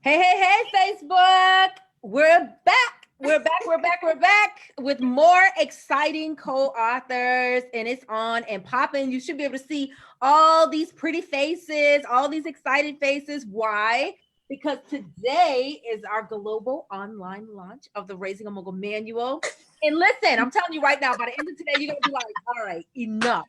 Hey, Facebook. We're back. We're back with more exciting co-authors, and it's on and popping. You should be able to see all these pretty faces, all these excited faces. Why? Because today is our global online launch of the Raising a Mogul manual. And listen, I'm telling you right now, by the end of today, you're going to be like, all right, enough.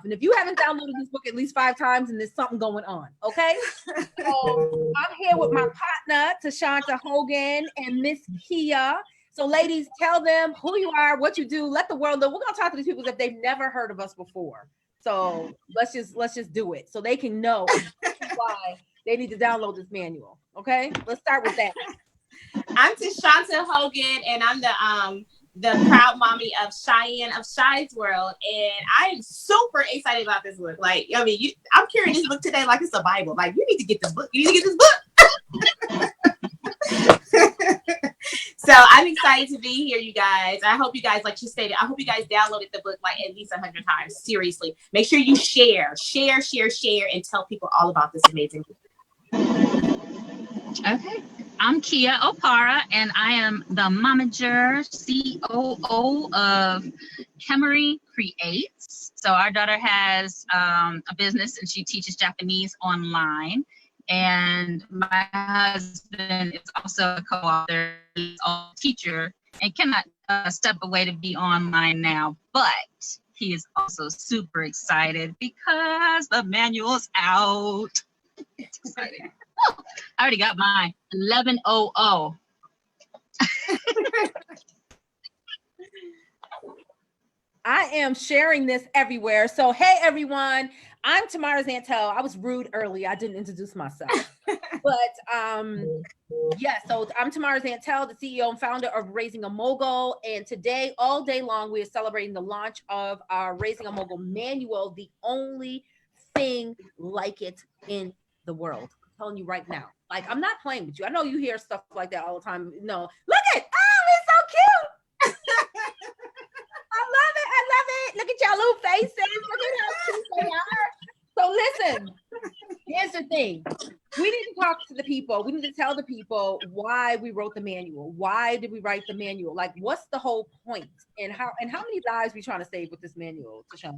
And if you haven't downloaded this book at least 5 times, and there's something going on, okay? So I'm here with my partner, Tashanta Hogan, and Miss Kia. So ladies, tell them who you are, what you do. Let the world know. We're going to talk to these people if they've never heard of us before. So let's just do it so they can know why they need to download this manual. Okay, let's start with that. I'm Tashanta Hogan, and I'm the proud mommy of Cheyenne of Shy's World, and I am super excited about this book. Like, I mean, I'm carrying this book today like it's a Bible. Like, you need to get this book. You need to get this book. So I'm excited to be here, you guys. I hope you guys, like you stated, I hope you guys downloaded the book like at least 100 times. Seriously, make sure you share, and tell people all about this amazing book. Okay. I'm Kia Opara, and I am the momager COO of Kemery Creates. So our daughter has a business, and she teaches Japanese online. And my husband is also a co-author, he's a teacher, and cannot step away to be online now. But he is also super excited because the manual's out. It's exciting. Oh, I already got mine. 1100. I am sharing this everywhere. So, hey, everyone. I'm Tamara Zantel. I was rude early. I didn't introduce myself. But, yeah, so I'm Tamara Zantel, the CEO and founder of Raising a Mogul. And today, all day long, we are celebrating the launch of our Raising a Mogul manual, the only thing like it in the world. Telling you right now, like, I'm not playing with you. I know you hear stuff like that all the time. No, look at, it's so cute. I love it. Look at y'all little faces. Look at how cute they are. So listen, here's the thing. We need to talk to the people. We need to tell the people why we wrote the manual. Why did we write the manual? Like, what's the whole point? And how many lives we trying to save with this manual, Tashanta?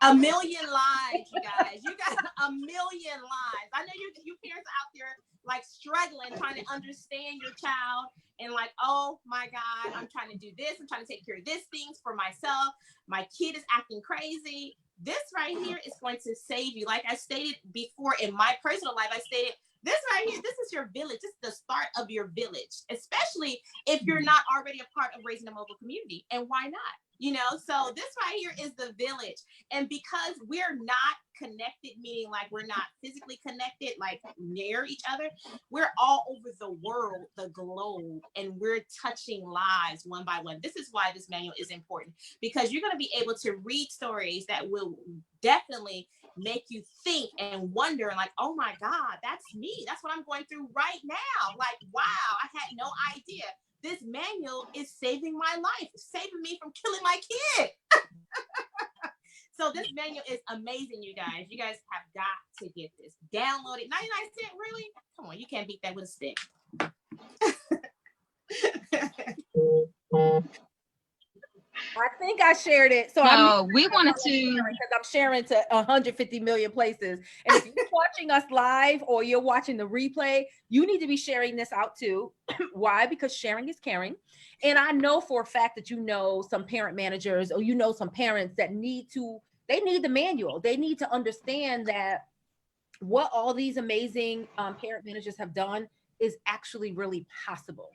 1 million lives, you guys. You got 1 million lives. I know you parents out there like struggling, trying to understand your child and like, oh my God, I'm trying to do this. I'm trying to take care of this things for myself. My kid is acting crazy. This right here is going to save you. Like I stated before in my personal life, I stated this right here, this is your village. This is the start of your village, especially if you're not already a part of Raising a Mogul community. And why not? You know, so this right here is the village. And because we're not connected, meaning like we're not physically connected, like near each other, we're all over the world, the globe, and we're touching lives one by one. This is why this manual is important, because you're going to be able to read stories that will definitely make you think and wonder, like, oh my God, that's me. That's what I'm going through right now. Like, wow, I had no idea. This manual is saving my life, saving me from killing my kid. So this manual is amazing, you guys. You guys have got to get this. Download it. 99¢, really? Come on, you can't beat that with a stick. I think I shared it. So we wanted to, because I'm sharing to 150 million places. And if you're watching us live or you're watching the replay, you need to be sharing this out too. Why? Because sharing is caring. And I know for a fact that you know some parent managers or you know some parents that need the manual. They need to understand that what all these amazing parent managers have done is actually really possible.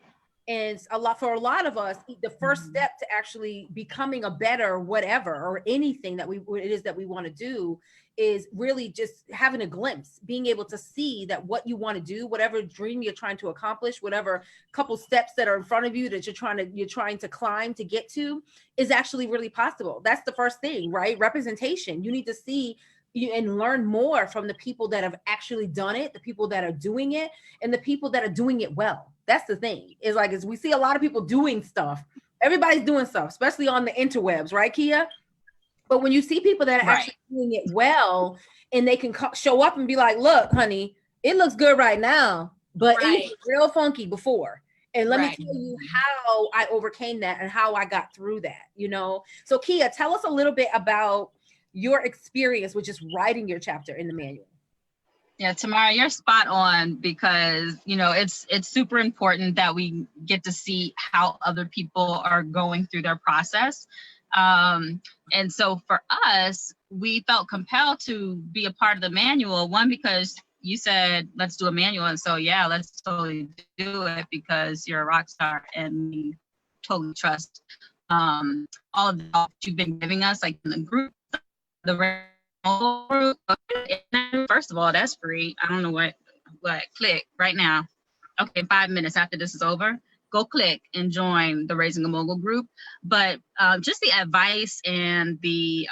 And for a lot of us, the first step to actually becoming a better whatever or anything that it is that we want to do is really just having a glimpse, being able to see that what you want to do, whatever dream you're trying to accomplish, whatever couple steps that are in front of you that you're trying to climb to get to is actually really possible. That's the first thing, right? Representation. You need to see and learn more from the people that have actually done it, the people that are doing it, and the people that are doing it well. That's the thing. Is like, as we see a lot of people doing stuff, everybody's doing stuff, especially on the interwebs, right, Kia? But when you see people that are actually doing it well, and they can show up and be like, look, honey, it looks good right now, but it Right. was real funky before. And let me Right. tell you how I overcame that and how I got through that, you know? So Kia, tell us a little bit about your experience with just writing your chapter in the manual. Yeah, Tamara, you're spot on, because it's super important that we get to see how other people are going through their process. And so for us, we felt compelled to be a part of the manual. One, because you said, let's do a manual. And so, yeah, let's totally do it, because you're a rock star and we totally trust all of the help you've been giving us, like in the group, the group. First of all, that's free. I don't know what click right now. Okay, 5 minutes after this is over, go click and join the Raising a Mogul group. But just the advice and the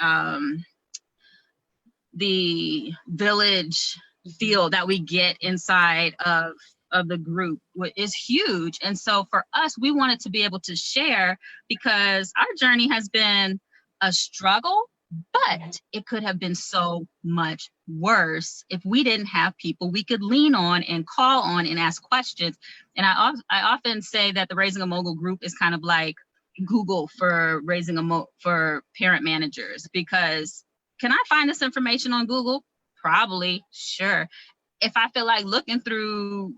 village feel that we get inside of the group is huge. And so for us, we wanted to be able to share, because our journey has been a struggle, but it could have been so much worse if we didn't have people we could lean on and call on and ask questions. And I often say that the Raising a Mogul group is kind of like Google for for parent managers, because can I find this information on Google? Probably, sure. If I feel like looking through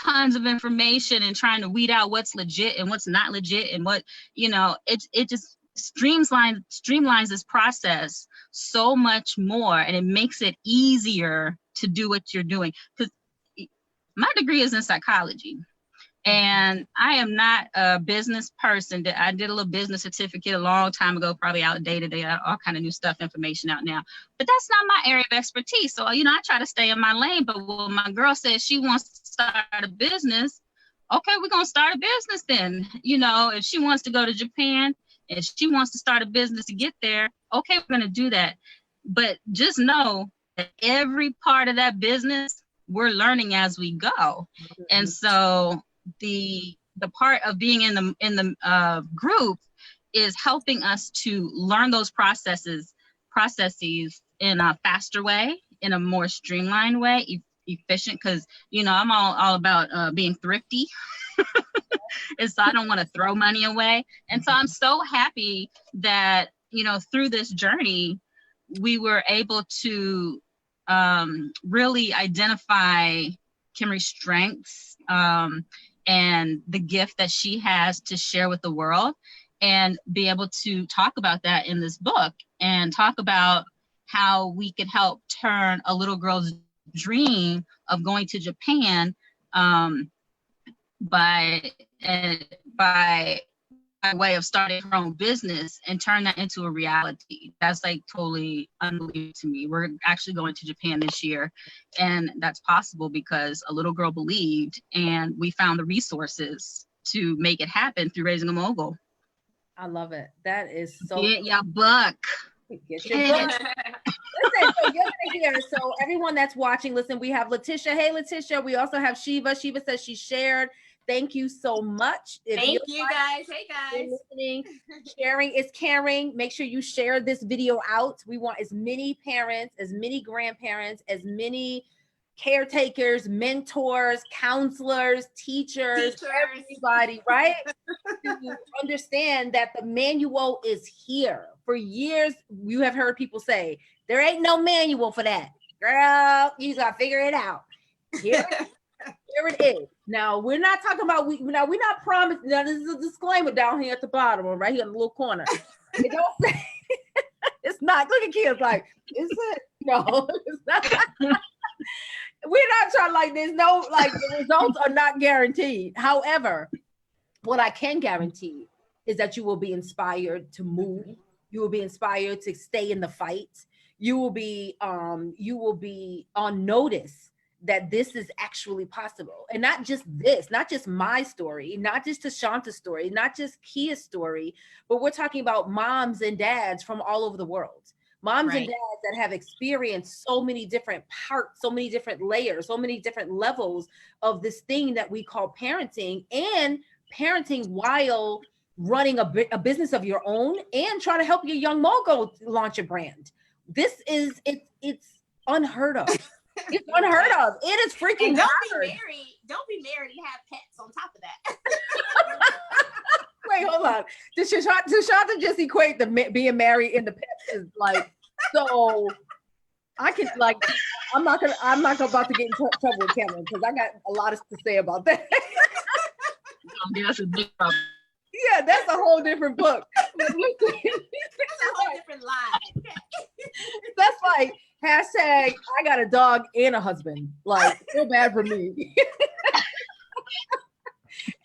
tons of information and trying to weed out what's legit and what's not legit, and what it just streamlines this process so much more, and it makes it easier to do what you're doing. Because my degree is in psychology, and I am not a business person. I did a little business certificate a long time ago, probably outdated. They got all kind of new information out now, but that's not my area of expertise. So I try to stay in my lane. But when my girl says she wants to start a business, okay, we're gonna start a business then. If she wants to go to Japan, if she wants to start a business to get there, okay, we're going to do that. But just know that every part of that business, we're learning as we go. Mm-hmm. And so the part of being in the group is helping us to learn those processes in a faster way, in a more streamlined way, efficient, because I'm all about being thrifty. And so I don't want to throw money away. And so I'm so happy that, through this journey, we were able to really identify Kimry's strengths and the gift that she has to share with the world, and be able to talk about that in this book, and talk about how we could help turn a little girl's dream of going to Japan by way of starting her own business, and turn that into a reality. That's like totally unbelievable to me. We're actually going to Japan this year, and that's possible because a little girl believed, and we found the resources to make it happen through Raising a Mogul. I love it. That is so Get your book. Get your book. Listen, so you're gonna hear. So everyone that's watching, listen, we have Letitia. Hey, Letitia. We also have Shiva. Shiva says she shared. Thank you so much. Thank you guys. Hey guys. Listening. Sharing is caring. Make sure you share this video out. We want as many parents, as many grandparents, as many caretakers, mentors, counselors, teachers, everybody, right? To understand that the manual is here. For years, you have heard people say, there ain't no manual for that. Girl, you gotta figure it out. Here it is. Now, we're not talking about, we're not promising. Now, this is a disclaimer down here at the bottom, or right here in the little corner. It don't say, it's not, look at kids like, is it? No, it's not. We're not trying, like, there's no, like, the results are not guaranteed. However, what I can guarantee is that you will be inspired to move. You will be inspired to stay in the fight. You will be on notice that this is actually possible. And not just this, not just my story, not just Tashanta's story, not just Kia's story, but we're talking about moms and dads from all over the world. Moms and dads that have experienced so many different parts, so many different layers, so many different levels of this thing that we call parenting, and parenting while running a business of your own and trying to help your young mogul launch a brand. This is, it's unheard of. It's unheard of. It is freaking And don't hard. be married and have pets on top of that. Wait, hold on. Did Shanta just equate being married and the pets is like, so I can like, I'm not about to get in trouble with Cameron because I got a lot to say about that. That's a big problem. Yeah, that's a whole different book. That's a whole different line. That's like hashtag I got a dog and a husband. Like, feel bad for me.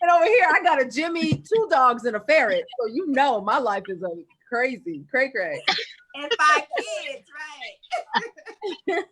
And over here, I got a Jimmy, 2 dogs, and a ferret. So you know my life is a crazy, cray. And 5 kids, right?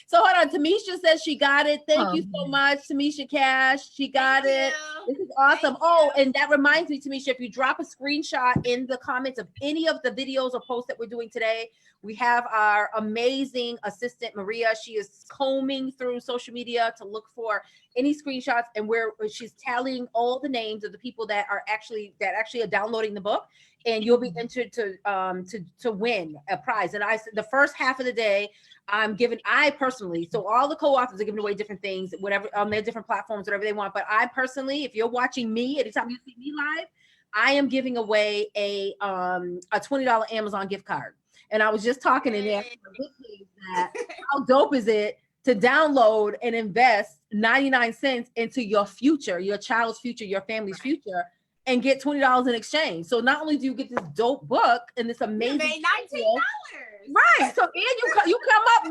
So hold on. Tamisha says she got it. Thank you so much, Tamisha Cash. She got it. This is awesome. And that reminds me, Tamisha, if you drop a screenshot in the comments of any of the videos or posts that we're doing today, we have our amazing assistant, Maria. She is combing through social media to look for any screenshots, and where she's tallying all the names of the people that actually are downloading the book, and you'll be entered to win a prize. And I said the first half of the day, I personally, so all the co-authors are giving away different things, whatever, on their different platforms, whatever they want. But I personally, if you're watching me, anytime you see me live, I am giving away a $20 Amazon gift card. And I was just talking in there that how dope is it to download and invest 99 cents into your future, your child's future, your family's future, and get $20 in exchange. So not only do you get this dope book and this amazing, you made $19. Right. So and you come up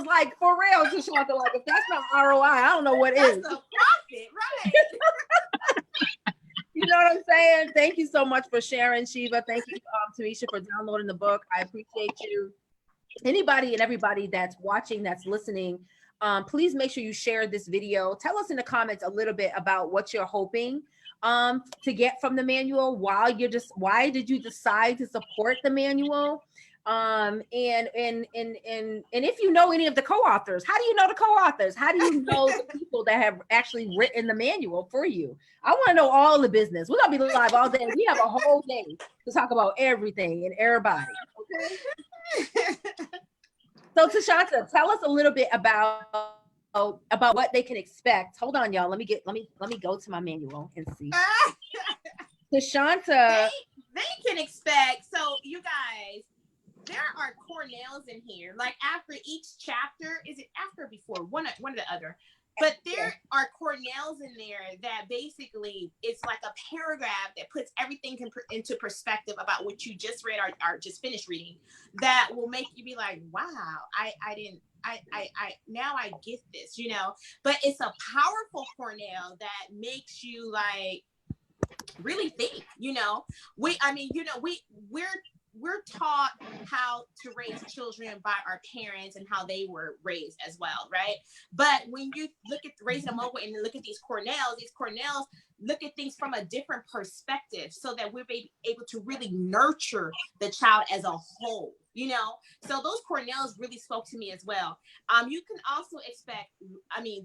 $19, like for real, Tashonda. Like if that's not ROI, I don't know what that's is. That's a profit, right? You know what I'm saying? Thank you so much for sharing, Shiva. Thank you, Tamisha, for downloading the book. I appreciate you. Anybody and everybody that's watching, that's listening, please make sure you share this video. Tell us in the comments a little bit about what you're hoping to get from the manual. Why did you decide to support the manual? And if you know any of the co-authors, how do you know the co-authors? How do you know the people that have actually written the manual for you? I want to know all the business. We're gonna be live all day. We have a whole day to talk about everything and everybody. Okay. So Tashonda, tell us a little bit about what they can expect. Hold on, y'all. Let me go to my manual and see. Tashonda, they can expect. So you guys, there are Cornells in here. Like after each chapter, is it after or before? One or the other. But there are Cornells in there that basically it's like a paragraph that puts everything into perspective about what you just read or just finished reading. That will make you be like, wow, I now I get this, you know. But it's a powerful Cornell that makes you like really think, you know. We're taught how to raise children by our parents and how they were raised as well, right? But when you look at Raising a Mogul and look at these Cornells look at things from a different perspective so that we're able to really nurture the child as a whole, you know? So those Cornells really spoke to me as well. You can also expect,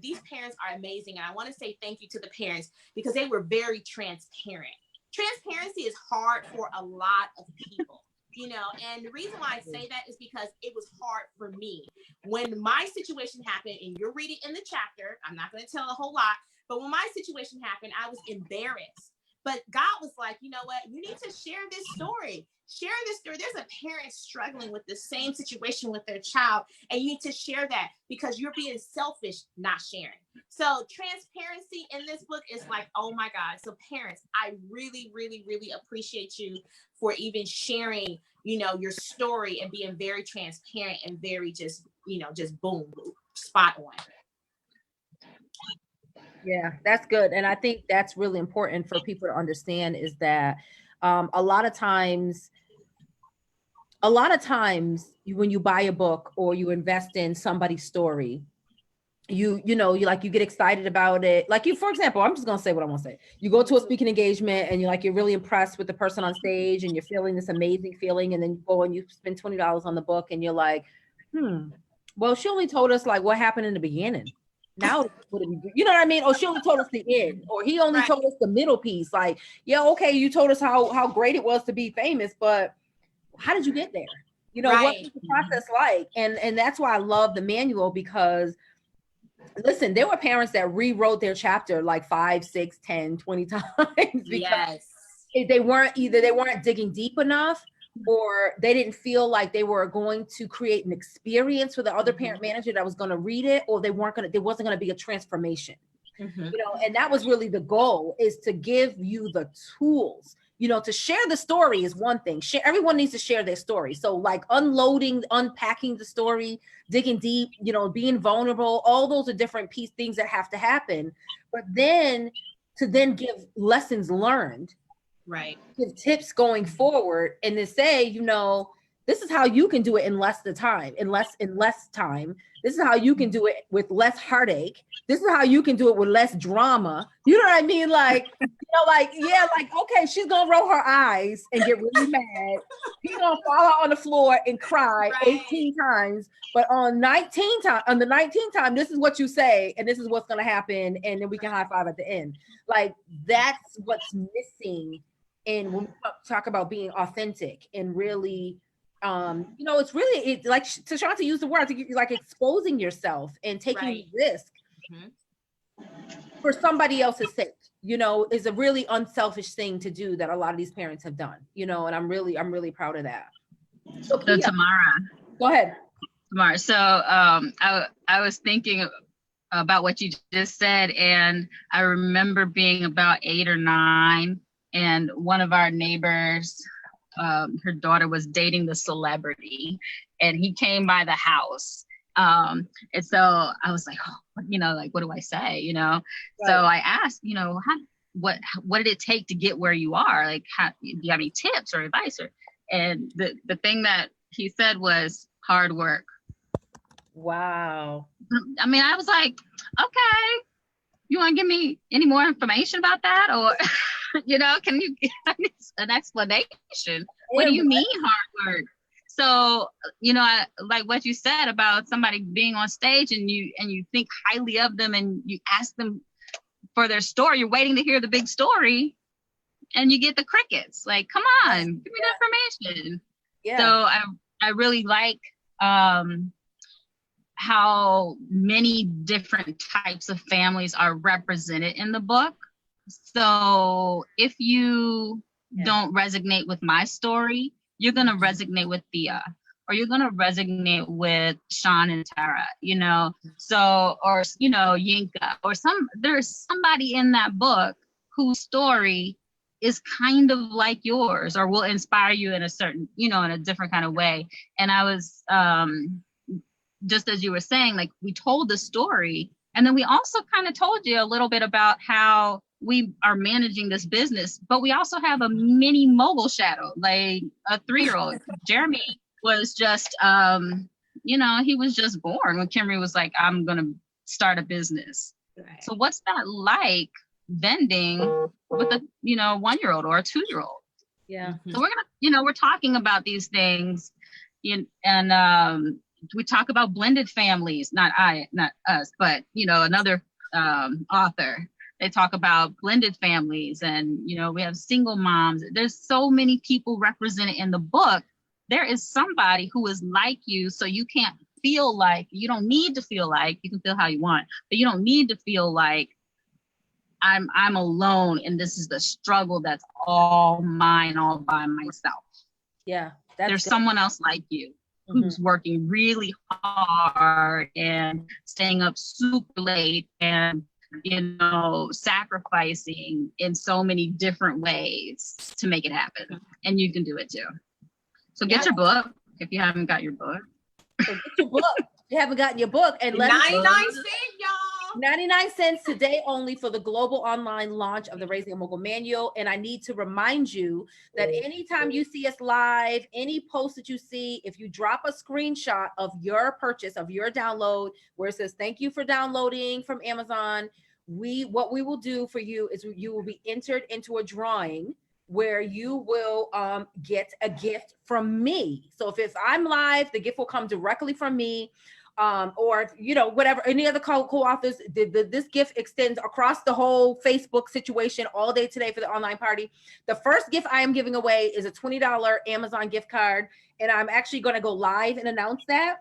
these parents are amazing. And I want to say thank you to the parents because they were very transparent. Transparency is hard for a lot of people. You know, and the reason why I say that is because it was hard for me. When my situation happened, and you're reading in the chapter, I'm not going to tell a whole lot, but when my situation happened, I was embarrassed. But God was like, you know what? You need to share this story. Share this story. There's a parent struggling with the same situation with their child, and you need to share that because you're being selfish, not sharing. So transparency in this book is like, oh my God. So parents, I really, really, really appreciate you for even sharing, you know, your story and being very transparent and very just boom, spot on. Yeah, that's good. And I think that's really important for people to understand is that a lot of times when you buy a book or you invest in somebody's story, you get excited about it. Like you, for example, I'm just going to say what I want to say. You go to a speaking engagement and you're really impressed with the person on stage and you're feeling this amazing feeling. And then you go and you spend $20 on the book and you're like, well, she only told us like what happened in the beginning. Now, you know what I mean? Or she only told us the end, or he only told us the middle piece. Like, yeah, okay, you told us how great it was to be famous, but how did you get there? You know, what Right. is the process like? And that's why I love the manual, because listen, there were parents that rewrote their chapter like 5, 6, 10, 20 times because Yes. they weren't digging deep enough, or they didn't feel like they were going to create an experience for the other parent manager that was going to read it, or there wasn't going to be a transformation. You know, and that was really the goal, is to give you the tools. You know, to share the story is one thing. Everyone needs to share their story. So like unloading, unpacking the story, digging deep, you know, being vulnerable, all those are different things that have to happen. But then to then give lessons learned, Right. give tips going forward, and to say, you know, this is how you can do it in less time. This is how you can do it with less heartache. This is how you can do it with less drama. You know what I mean? Like, you know, like, yeah, like, okay, she's gonna roll her eyes and get really mad. He's gonna fall out on the floor and cry 18 times. But on the 19th time, this is what you say, and this is what's gonna happen, and then we can high five at the end. Like, that's what's missing. And when we talk about being authentic and really, you know, it's like Tashanta used the word, like exposing yourself and taking risk for somebody else's sake, you know, is a really unselfish thing to do that a lot of these parents have done, you know, and I'm really proud of that. So Tamara, go ahead. Tamara, so I was thinking about what you just said, and I remember being about 8 or 9, and one of our neighbors, her daughter was dating the celebrity, and he came by the house. And so I was like, oh, you know, like, what do I say? You know, so I asked, you know, what did it take to get where you are? Like, do you have any tips or advice? And the thing that he said was hard work. Wow. I mean, I was like, okay, you want to give me any more information about that? Or, you know, can you give an explanation? What do you mean hard work? So, you know, like what you said about somebody being on stage and you think highly of them and you ask them for their story, you're waiting to hear the big story and you get the crickets. Like, come on, give me the information. Yeah. So I really like how many different types of families are represented in the book. So if you don't resonate with my story, you're going to resonate with Thea, or you're going to resonate with Sean and Tara, you know, so, or, you know, Yinka, or there's somebody in that book whose story is kind of like yours, or will inspire you in a certain, you know, in a different kind of way. And I was, just as you were saying, like, we told the story, and then we also kind of told you a little bit about how we are managing this business, but we also have a mini mogul shadow, like a 3-year-old. Jeremy was just, you know, he was just born when Kimberly was like, I'm going to start a business. Right. So what's that like, vending with a, you know, 1-year-old or a 2-year-old? Yeah. So we're going to, you know, we're talking about these things, and we talk about blended families, not us, but, you know, another author. They talk about blended families, and, you know, we have single moms. There's so many people represented in the book. There is somebody who is like you, so you can't feel like, you don't need to feel like, you can feel how you want, but you don't need to feel like I'm alone and this is the struggle that's all mine, all by myself. Yeah. There's someone else like you who's working really hard and staying up super late and, you know, sacrificing in so many different ways to make it happen. And you can do it too. So get your book if you haven't got your book. So get your book. If you haven't gotten your book, and 99 cents, y'all. 99 cents today only for the global online launch of the Raising a Mogul Manual. And I need to remind you that anytime you see us live, any post that you see, if you drop a screenshot of your purchase, of your download, where it says, thank you for downloading from Amazon, what we will do for you is you will be entered into a drawing where you will get a gift from me. So if I'm live, the gift will come directly from me. or whatever, any other co-authors. This gift extends across the whole Facebook situation all day today for the online party. The first gift I am giving away is a $20 Amazon gift card, and I'm actually going to go live and announce that.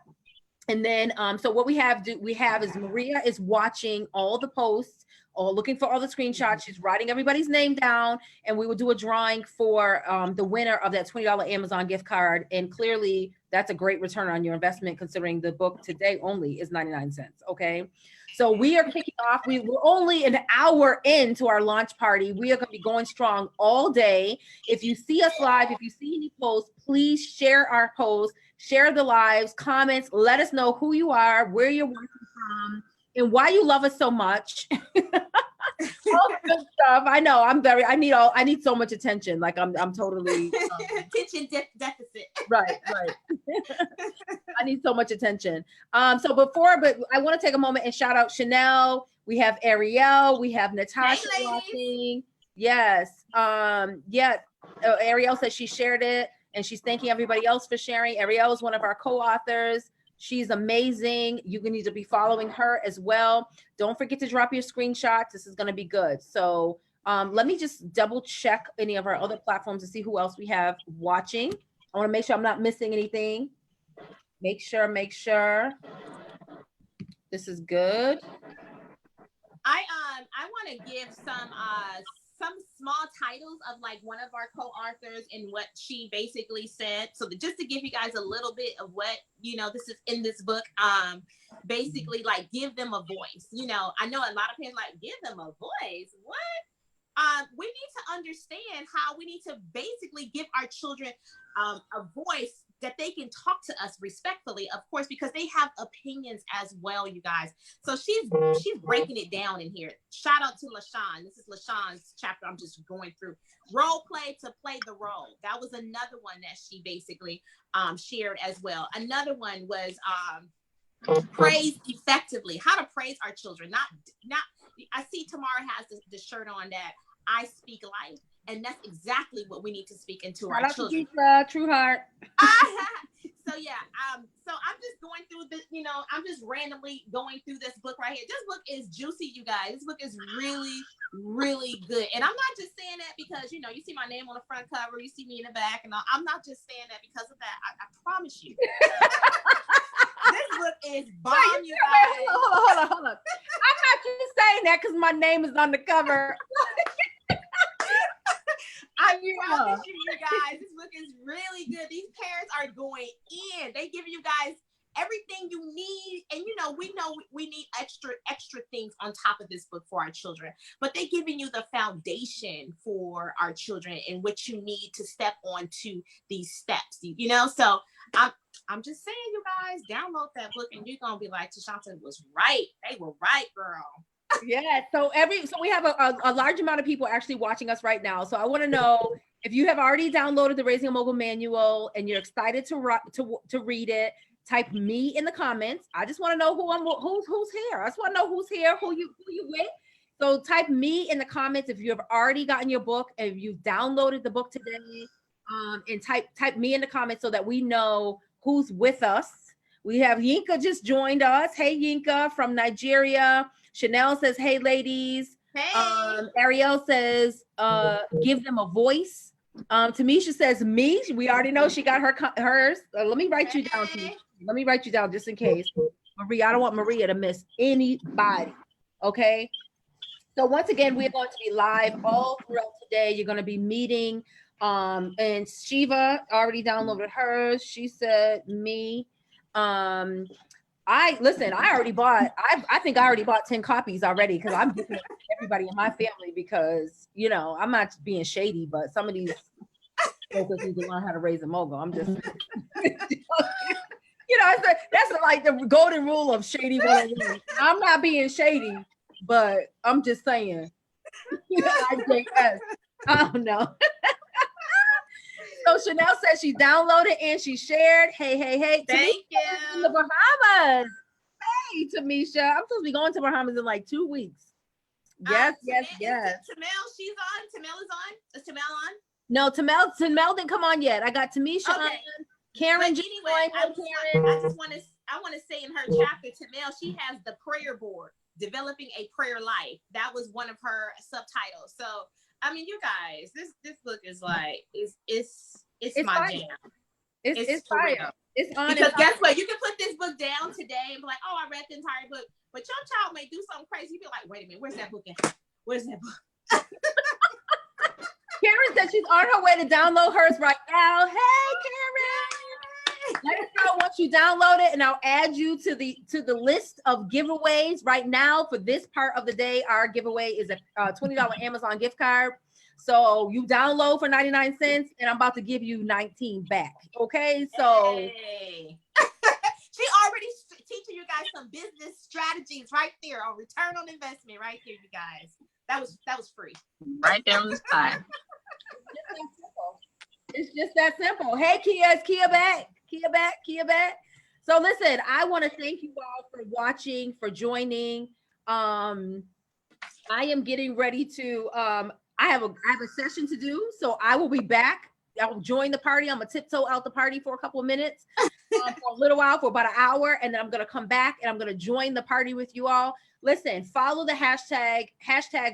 And then, so what we have is Maria is watching all the posts, or looking for all the screenshots. She's writing everybody's name down, and we will do a drawing for the winner of that $20 Amazon gift card. And clearly, that's a great return on your investment, considering the book today only is 99 cents. Okay. So we are kicking off. We're only an hour into our launch party. We are going to be going strong all day. If you see us live, if you see any posts, please share our posts, share the lives, comments, let us know who you are, where you're watching from, and why you love us so much. All the good stuff. I know I need so much attention. Like I'm totally attention deficit. Right. I need so much attention. But I want to take a moment and shout out Chanel. We have Ariel. We have Natasha watching. Yes. Ariel says she shared it, and she's thanking everybody else for sharing. Ariel is one of our co-authors. She's amazing. You need to be following her as well. Don't forget to drop your screenshots. This is going to be good. So let me just double check any of our other platforms to see who else we have watching. I want to make sure I'm not missing anything. Make sure. This is good. I want to give some small titles of like one of our co-authors and what she basically said. So just to give you guys a little bit of what, this is in this book, basically like give them a voice. I know a lot of parents like, give them a voice. What? We need to understand how we need to basically give our children a voice that they can talk to us respectfully, of course, because they have opinions as well, you guys. So she's breaking it down in here. Shout out to LaShawn. This is LaShawn's chapter. I'm just going through. Role play to play the role. That was another one that she basically shared as well. Another one was praise effectively. How to praise our children. Not. I see Tamara has the shirt on that I speak life. And that's exactly what we need to speak into our children. True heart. So I'm just going through this, I'm just randomly going through this book right here. This book is juicy, you guys. This book is really, really good. And I'm not just saying that because, you see my name on the front cover, you see me in the back, and I'm not just saying that because of that. I promise you. This book is bomb, you guys. Hold on. I'm not just saying that because my name is on the cover. I promise you guys, this book is really good. These parents are going in. They give you guys everything you need. And we need extra things on top of this book for our children. But they're giving you the foundation for our children and what you need to step onto these steps. So I'm just saying, you guys, download that book and you're gonna be like, Tashanta was right. They were right, girl. Yeah. So we have a large amount of people actually watching us right now. So I want to know if you have already downloaded the Raising a Mogul manual and you're excited to read it. Type me in the comments. I just want to know who's here. I just want to know who's here, who you with. So type me in the comments if you have already gotten your book, if you've downloaded the book today, and type me in the comments so that we know who's with us. We have Yinka just joined us. Hey, Yinka from Nigeria. Chanel says, hey, ladies. Hey. Ariel says, give them a voice. Tamisha says, me. We already know she got hers. Let me write you down, Tamisha. Let me write you down just in case. Maria, I don't want Maria to miss anybody. Okay. So once again, we're going to be live all throughout today. You're going to be meeting. And Shiva already downloaded hers. She said, me. I already bought, I think I already bought 10 copies already because I'm giving everybody in my family because, I'm not being shady, but some of these folks need to learn how to raise a mogul. I'm just, that's like the golden rule of shady 101. I'm not being shady, but I'm just saying, I don't know. So Chanel says she downloaded and she shared. Hey. Thank you. In the Bahamas. Hey, Tamisha. I'm supposed to be going to Bahamas in like 2 weeks. Yes. Tamel, she's on. Tamel is on. Is Tamel on? No, Tamel didn't come on yet. I got Tamisha on. Karen just joined. I I want to say in her chapter to Mel, she has the prayer board, developing a prayer life. That was one of her subtitles. So I mean, you guys, this book is like it's my fire. jam. It's for fire. real. It's on. Because guess what? You can put this book down today and be like, oh, I read the entire book. But your child may do something crazy. You be like, wait a minute, where's that book at? Where's that book? Karen said she's on her way to download hers right now. Hey, Karen. Let us know once you download it, and I'll add you to the list of giveaways right now. For this part of the day, our giveaway is a $20 Amazon gift card. So you download for 99 cents, and I'm about to give you 19 back. Okay, so hey. She already teaching you guys some business strategies right there on return on investment right here, you guys. That was free. Right there on the side. It's just that simple. Hey, Kia, is Kia back? Kia back. So listen, I want to thank you all for watching, for joining. I am getting ready to I have a session to do, so I will be back. I will join the party. I'm gonna tiptoe out the party for a couple of minutes, for a little while, for about an hour, and then I'm gonna come back and I'm gonna join the party with you all. Listen, follow the hashtag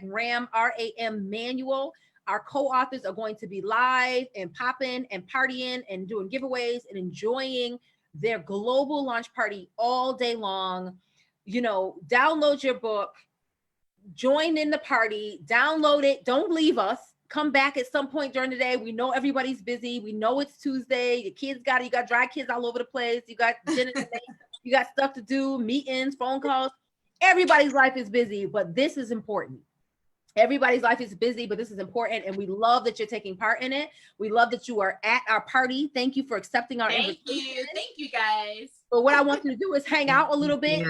RAM RAM manual. Our co-authors are going to be live and popping and partying and doing giveaways and enjoying their global launch party all day long. You know, download your book, join in the party, download it. Don't leave us. Come back at some point during the day. We know everybody's busy. We know it's Tuesday. Your kids you got dry kids all over the place. You got dinner to make. You got stuff to do, meetings, phone calls. Everybody's life is busy, but this is important. Everybody's life is busy, but this is important, and we love that you're taking part in it. We love that you are at our party. Thank you for accepting our invitation. Thank you, guys. But what I want you to do is hang out a little bit,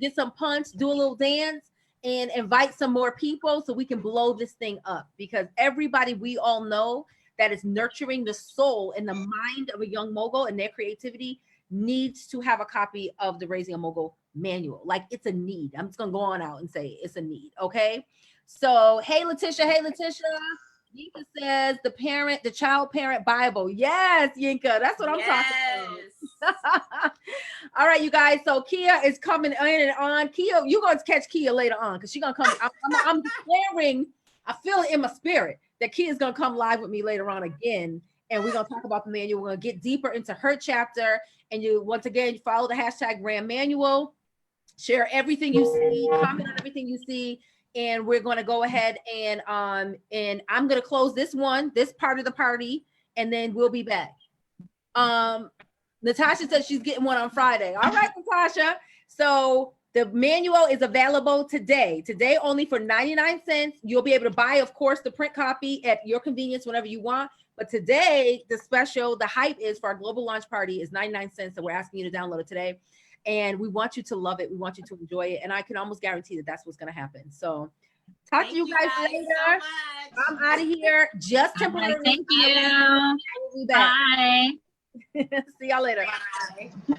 get some punch, do a little dance, and invite some more people so we can blow this thing up. Because everybody we all know that is nurturing the soul and the mind of a young mogul and their creativity needs to have a copy of the Raising a Mogul manual. Like, it's a need. I'm just gonna go on out and say it's a need. Okay. So, hey, Letitia. Yinka says the child parent Bible. Yes, Yinka, that's what I'm talking about. All right, you guys. So Kia is coming in and on. Kia, you're going to catch Kia later on because she's going to come. I'm declaring, I feel it in my spirit that Kia is going to come live with me later on again. And we're going to talk about the manual. We're going to get deeper into her chapter. And once again, you follow the hashtag RAM manual, share everything you see, comment on everything you see. And we're going to go ahead and I'm going to close this part of the party, and then we'll be back. Natasha said she's getting one on Friday. All right, Natasha. So the manual is available today only for 99 cents. You'll be able to buy, of course, the print copy at your convenience whenever you want. But today, the hype is for our global launch party is 99 cents. So we're asking you to download it today. And we want you to love it. We want you to enjoy it. And I can almost guarantee that that's what's going to happen. So talk to you guys later. So I'm out of here. Just temporarily. Thank you. We'll be back. Bye. See y'all later. Bye.